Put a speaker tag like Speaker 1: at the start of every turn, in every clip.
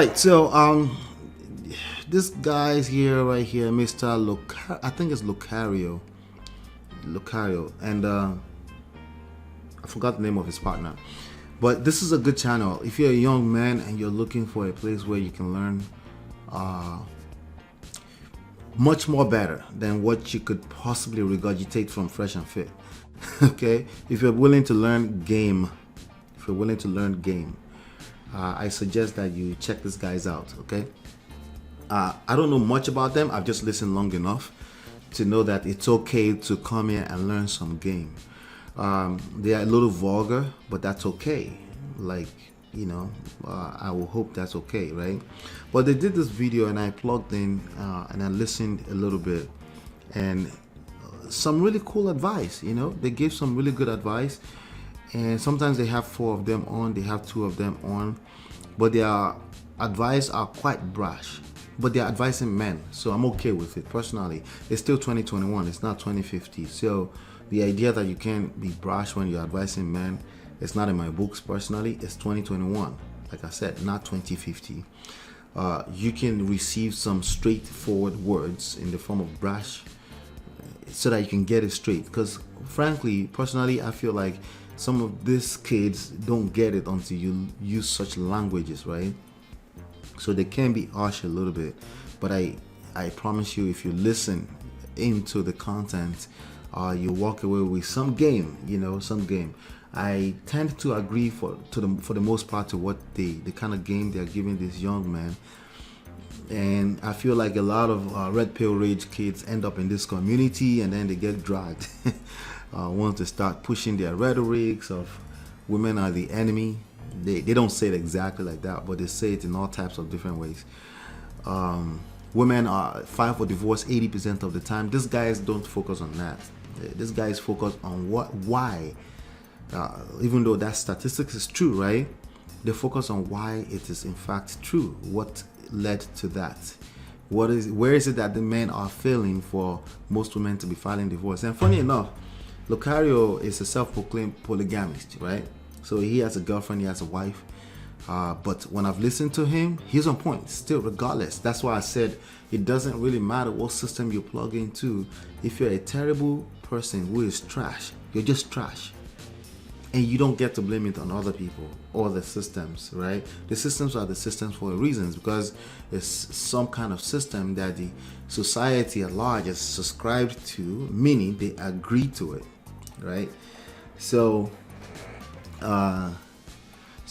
Speaker 1: right, so this guy's here, right here, I think it's Locario, and I forgot the name of his partner. But this is a good channel. If you're a young man and you're looking for a place where you can learn much more better than what you could possibly regurgitate from Fresh and Fit. Okay, if you're willing to learn game, I suggest that you check these guys out. Okay, I don't know much about them. I've just listened long enough to know that it's okay to come here and learn some game. They are a little vulgar, but that's okay. Like, I will hope that's okay, right? But they did this video and I plugged in and I listened a little bit, and some really cool advice. They gave some really good advice, and sometimes they have 4 of them on, they have 2 of them on, but their advice are quite brash, but they're advising men, so I'm okay with it personally. It's still 2021, it's not 2050, so the idea that you can't be brash when you're advising men, it's not in my books personally. It's 2021, like I said, not 2050. You can receive some straightforward words in the form of brash so that you can get it straight, because frankly, personally, I feel like some of these kids don't get it until you use such languages, right? So they can be harsh a little bit, but I promise you, if you listen into the content, you walk away with some game, some game. I tend to agree for the most part to what the kind of game they're giving these young men, and I feel like a lot of red pill rage kids end up in this community, and then they get dragged once they start pushing their rhetorics of women are the enemy. They don't say it exactly like that, but they say it in all types of different ways. Women are filed for divorce 80% of the time. These guys don't focus on that. These guys focus on why. Even though that statistics is true, right? They focus on why it is in fact true. What led to that? Where is it that the men are failing for most women to be filing divorce? And funny enough, Locario is a self-proclaimed polygamist, right? So he has a girlfriend, he has a wife. But when I've listened to him, he's on point still, regardless. That's why I said it doesn't really matter what system you plug into. If you're a terrible person who is trash, you're just trash. And you don't get to blame it on other people or the systems, right? The systems are the systems for a reason, because it's some kind of system that the society at large is subscribed to, meaning they agree to it, right? So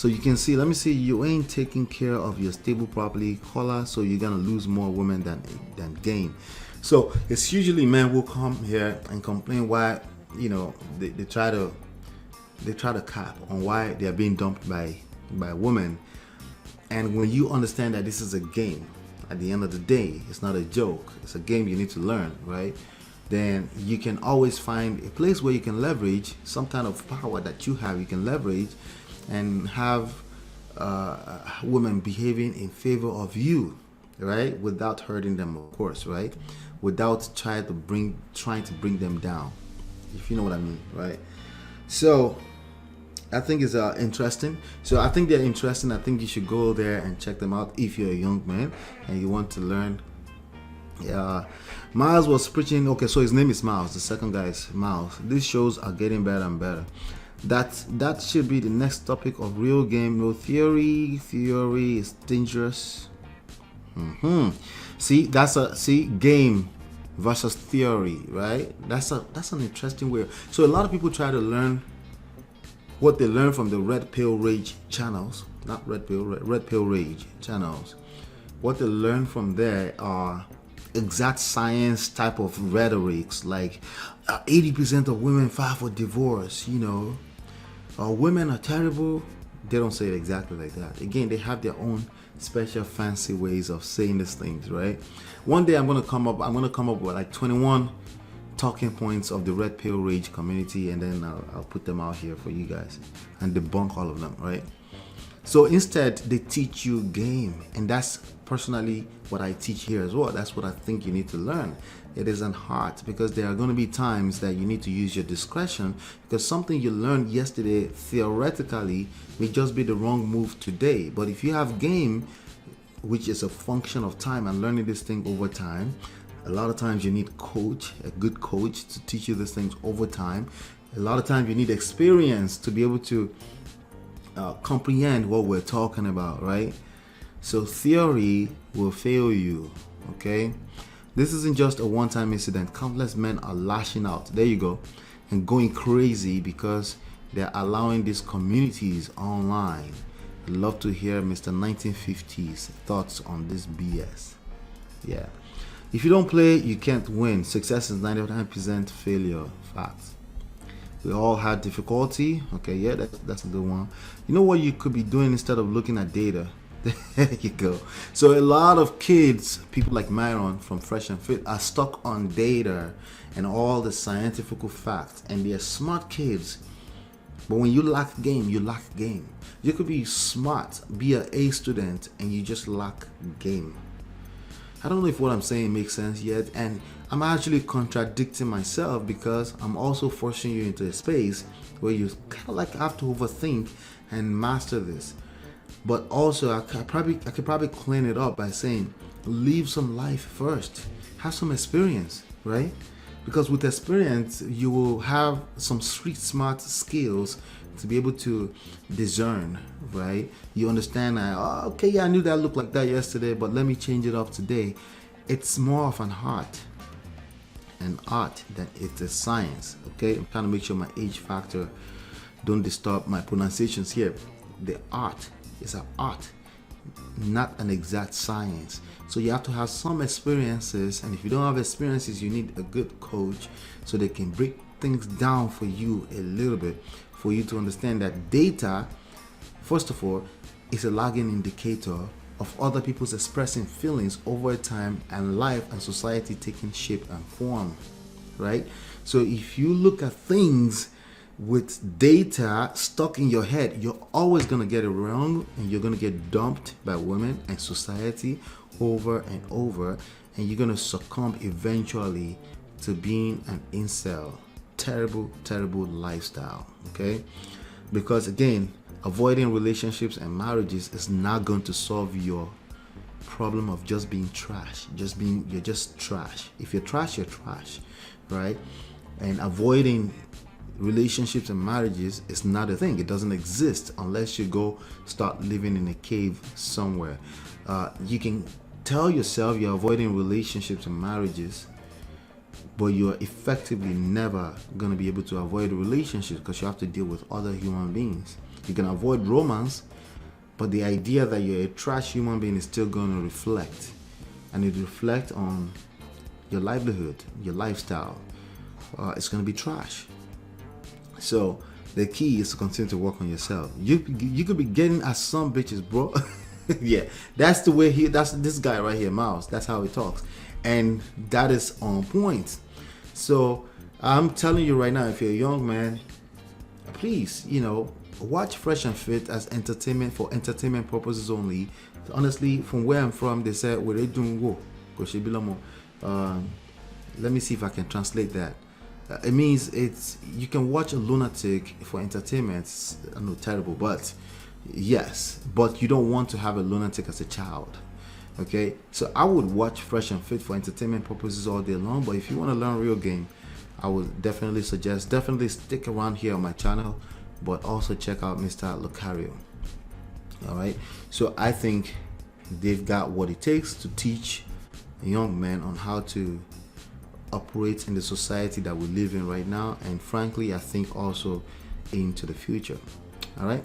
Speaker 1: you can see, let me see, you ain't taking care of your stable properly, caller, so you're gonna lose more women than gain. So it's usually men who come here and complain why, they try to cap on why they are being dumped by women. And when you understand that this is a game, at the end of the day, it's not a joke, it's a game you need to learn, right? Then you can always find a place where you can leverage some kind of power that you have, you can leverage and have women behaving in favor of you, right? Without hurting them, of course, right? Without trying to bring them down, if you know what I mean, right? So I think it's interesting. So I think they're interesting. I think you should go there and check them out if you're a young man and you want to learn. Miles was preaching. Okay, so his name is Miles. The second guy is Miles. These shows are getting better and better. That should be the next topic of real game. No theory. Theory is dangerous. See, game versus theory, right? That's an interesting way. So a lot of people try to learn what they learn from the red pill rage channels, not red pill rage channels. What they learn from there are exact science type of rhetorics, like 80% of women file for divorce, women are terrible. They don't say it exactly like that. Again, they have their own special fancy ways of saying these things, right? One day I'm gonna come up with like 21 talking points of the red pill rage community, and then I'll put them out here for you guys and debunk all of them, right? So instead, they teach you game, and that's personally what I teach here as well. That's what I think you need to learn. It isn't hard, because there are going to be times that you need to use your discretion, because something you learned yesterday theoretically may just be the wrong move today. But if you have game, which is a function of time and learning this thing over time. A lot of times you need a good coach to teach you these things over time. A lot of times you need experience to be able to comprehend what we're talking about, right? So theory will fail you, okay? This isn't just a one-time incident. Countless men are lashing out, there you go, and going crazy because they're allowing these communities online. I'd love to hear Mr. 1950's thoughts on this BS. Yeah. If you don't play, you can't win. Success is 99% failure. Facts. We all had difficulty. Okay, yeah, that's a good one. You know what you could be doing instead of looking at data? There you go. So a lot of kids, people like Myron from Fresh and Fit, are stuck on data and all the scientific facts, and they're smart kids. But when you lack game, you lack game. You could be smart, be an A student, and you just lack game. I don't know if what I'm saying makes sense yet, and I'm actually contradicting myself because I'm also forcing you into a space where you kind of like have to overthink and master this. But also, I could probably clean it up by saying, live some life first, have some experience, right? Because with experience, you will have some street smart skills to be able to discern, right? You understand that, oh, okay, yeah, I knew that looked like that yesterday, but let me change it up today. It's more of an art than it's a science, okay? I'm trying to make sure my age factor don't disturb my pronunciations here. The art is an art, not an exact science. So you have to have some experiences, and if you don't have experiences, you need a good coach so they can break things down for you a little bit, for you to understand that data, first of all, is a lagging indicator of other people's expressing feelings over time and life and society taking shape and form, right? So if you look at things with data stuck in your head, you're always going to get it wrong, and you're going to get dumped by women and society over and over, and you're going to succumb eventually to being an incel. Terrible lifestyle, okay? Because again, avoiding relationships and marriages is not going to solve your problem of just being trash. You're just trash. If you're trash, you're trash, right? And avoiding relationships and marriages is not a thing. It doesn't exist unless you go start living in a cave somewhere. You can tell yourself you're avoiding relationships and marriages, but you're effectively never going to be able to avoid a relationship because you have to deal with other human beings. You can avoid romance, but the idea that you're a trash human being is still going to reflect, and it reflects on your livelihood, your lifestyle. It's going to be trash. So the key is to continue to work on yourself. You could be getting at some bitches, bro. Yeah, that's the way that's this guy right here, Miles. That's how he talks, and that is on point. So I'm telling you right now, if you're a young man, please, watch Fresh and Fit as entertainment for entertainment purposes only. Honestly, from where I'm from, they said, "Where they doing go?" Let me see if I can translate that. It means you can watch a lunatic for entertainment. I know, terrible, but yes, but you don't want to have a lunatic as a child. Okay, so I would watch Fresh and Fit for entertainment purposes all day long, but if you want to learn real game, I would definitely suggest stick around here on my channel, but also check out Mr.Locario. All right, so I think they've got what it takes to teach a young man on how to operate in the society that we live in right now, and frankly, I think also into the future. All right.